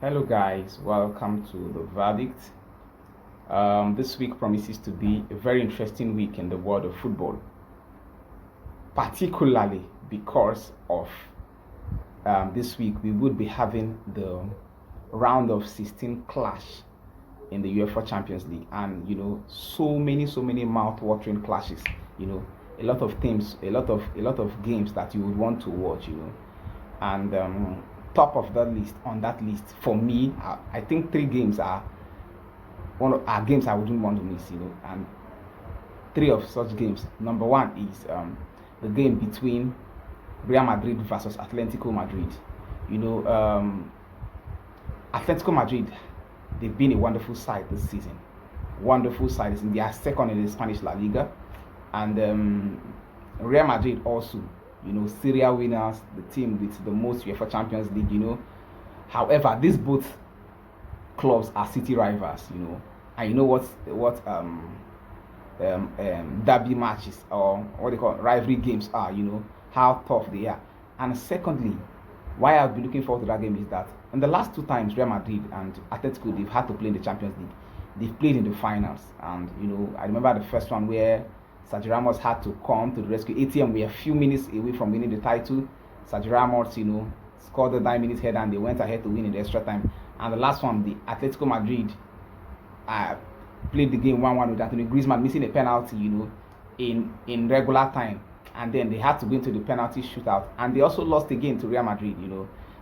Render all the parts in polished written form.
Hello, guys. Welcome to the verdict. This week promises to be a very interesting week in the world of football, particularly because of this week we would be having the round of 16 clash in the UEFA Champions League, and so many mouth-watering clashes. A lot of teams, a lot of games that you would want to watch. And top of that list, on that list, for me, I think three games are games I wouldn't want to miss. And three of such games. Number one is the game between Real Madrid versus Atletico Madrid. You know, Atletico Madrid, they've been a wonderful side this season. Wonderful side. They are second in the Spanish La Liga, and Real Madrid also. Syria winners, the team with the most UEFA Champions League. However, these both clubs are city rivals. And you know what derby matches, or what they call rivalry games, are. How tough they are. And secondly, why I've been looking forward to that game is that in the last two times Real Madrid and Atletico, they've had to play in the Champions League, they've played in the finals. And I remember the first one where Sergio Ramos had to come to the rescue. ATM were a few minutes away from winning the title. Sergio Ramos, scored the 9 minutes header, and they went ahead to win in the extra time. And the last one, the Atletico Madrid played the game 1-1 with Anthony Griezmann missing a penalty, in regular time. And then they had to go into the penalty shootout. And they also lost again to Real Madrid,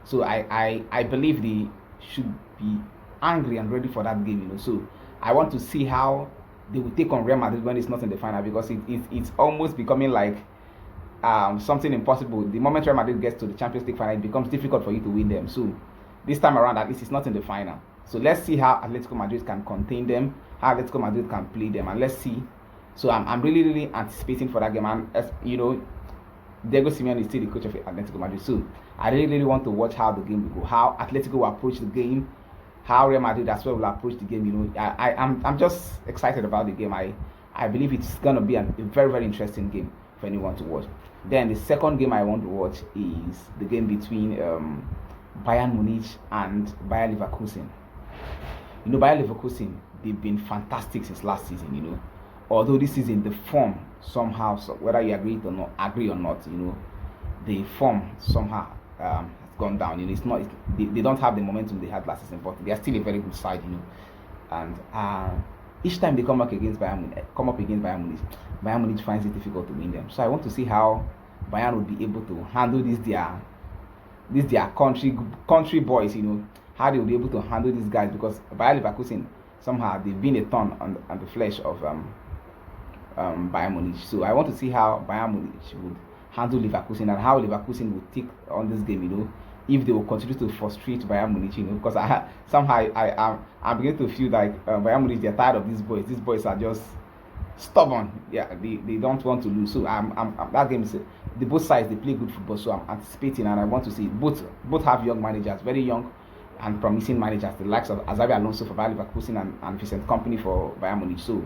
So I believe they should be angry and ready for that game, So I want to see how they will take on Real Madrid when it's not in the final, because it's almost becoming like something impossible. The moment Real Madrid gets to the Champions League final, it becomes difficult for you to win them. So this time around, at least it's not in the final. So let's see how Atletico Madrid can contain them, how Atletico Madrid can play them, and let's see. So I'm really anticipating for that game. And Diego Simeone is still the coach of Atletico Madrid. So I really want to watch how the game will go, how Atletico will approach the game, how Real Madrid as well will approach the game. I'm just excited about the game. I believe it's gonna be a very interesting game for anyone to watch. Then the second game I want to watch is the game between Bayern Munich and Bayer Leverkusen. Bayer Leverkusen, they've been fantastic since last season. Although this season the form somehow, whether you agree or not, the form somehow has gone down. It's not. They don't have the momentum they had last season, but they are still a very good side. And each time they come up against Bayern Munich, Bayern Munich finds it difficult to win them. So I want to see how Bayern would be able to handle these their country boys. How they will be able to handle these guys, because Bayer Leverkusen somehow they've been a thorn on the flesh of Bayern Munich. So I want to see how Bayern Munich would handle Leverkusen, and how Leverkusen would take on this game. If they will continue to frustrate Bayern Munich, because I'm beginning to feel like Bayern Munich, they're tired of these boys. These boys are just stubborn. Yeah, they don't want to lose. So that game is the both sides, they play good football. So I'm anticipating, and I want to see both have young managers, very young and promising managers, the likes of Xabi Alonso for Bayer Leverkusen and Vincent Kompany for Bayern Munich. So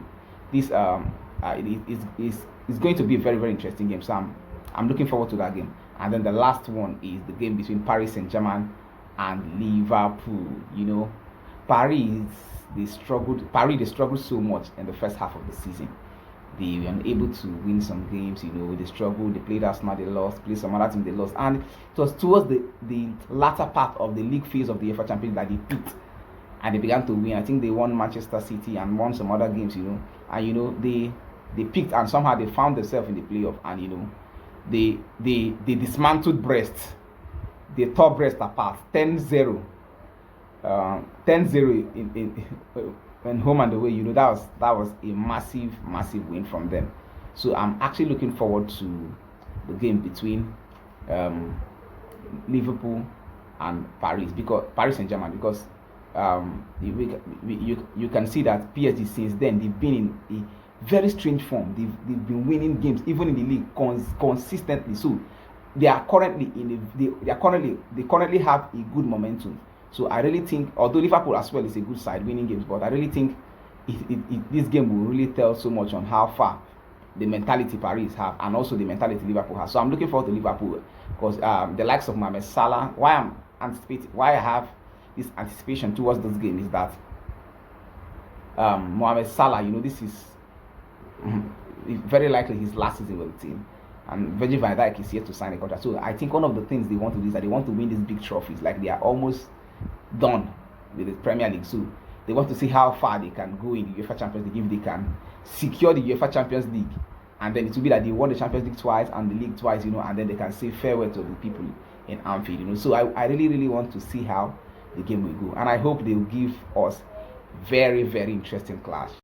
this is going to be a very interesting game. So I'm looking forward to that game. And then the last one is the game between Paris Saint-Germain and Liverpool. Paris they struggled so much in the first half of the season. They were unable to win some games. They struggled. They played Arsenal, they lost. Played some other team, they lost. And it was towards the latter part of the league phase of the UEFA Champions League that they peaked, and they began to win. I think they won Manchester City and won some other games. And they peaked, and somehow they found themselves in the playoff. And they dismantled Brest. They tore Brest apart 10-0. 10-0 in home and away. That was a massive win from them. So I'm actually looking forward to the game between Liverpool and Paris Saint-Germain, because you can see that PSG, since then, they've been in a very strange form. They've been winning games even in the league consistently. So they are currently they currently have a good momentum. So I really think, although Liverpool as well is a good side winning games, but I really think this game will really tell so much on how far the mentality Paris have, and also the mentality Liverpool has. So I'm looking forward to Liverpool, because the likes of Mohamed Salah, why I have this anticipation towards this game is that Mohamed Salah, this is very likely his last season with the team. And Virgil van Dijk is yet to sign a contract. So I think one of the things they want to do is that they want to win these big trophies. Like they are almost done with the Premier League. So they want to see how far they can go in the UEFA Champions League if they can secure the UEFA Champions League. And then it will be that they won the Champions League twice and the league twice, and then they can say farewell to the people in Anfield. So I really, really want to see how the game will go. And I hope they will give us very, very interesting clash.